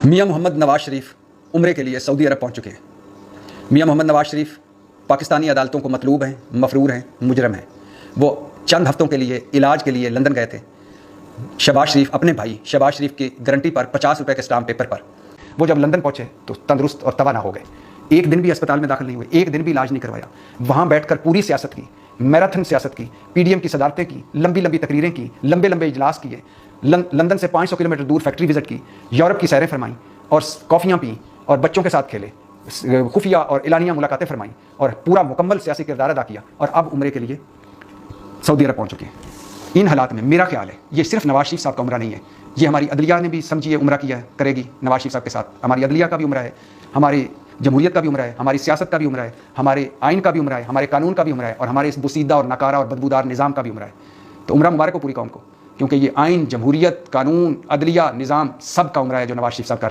میاں محمد نواز شریف عمرے کے لیے سعودی عرب پہنچ چکے ہیں۔ میاں محمد نواز شریف پاکستانی عدالتوں کو مطلوب ہیں، مفرور ہیں، مجرم ہیں۔ وہ چند ہفتوں کے لیے علاج کے لیے لندن گئے تھے۔ شہباز شریف اپنے بھائی شہباز شریف کی گارنٹی پر 50 روپے کے اسٹامپ پیپر پر وہ جب لندن پہنچے تو تندرست اور توانا ہو گئے۔ ایک دن بھی اسپتال میں داخل نہیں ہوئے، ایک دن بھی علاج نہیں کروایا۔ وہاں بیٹھ کر پوری سیاست کی، میراتھن سیاست کی، پی ڈی ایم کی صدارتیں کی، لمبی لمبی تقریریں کی، لمبے لمبے اجلاس کیے، لندن سے 500 کلومیٹر دور فیکٹری وزٹ کی، یورپ کی سیریں فرمائیں اور کافیاں پیں اور بچوں کے ساتھ کھیلے، خفیہ اور اعلانیہ ملاقاتیں فرمائیں اور پورا مکمل سیاسی کردار ادا کیا، اور اب عمرے کے لیے سعودی عرب پہنچ چکے ہیں۔ ان حالات میں میرا خیال ہے یہ صرف نواز شریف صاحب کا عمرہ نہیں ہے، یہ ہماری عدلیہ نے بھی سمجھیے عمرہ کیا ہے، کرے گی نواز شریف صاحب کے ساتھ۔ ہماری عدلیہ کا بھی عمرہ ہے، ہماری جمہوریت کا بھی عمرہ ہے، ہماری سیاست کا بھی عمرہ ہے، ہمارے آئین کا بھی عمرہ ہے، ہمارے قانون کا بھی عمرہ ہے، اور ہمارے اس بوسیدہ اور ناکارہ اور بدبودار نظام کا بھی عمرہ ہے۔ تو عمرہ مبارک ہو پوری قوم کو، کیونکہ یہ آئین، جمہوریت، قانون، عدلیہ، نظام سب کا عمرہ ہے جو نواز شریف صاحب کا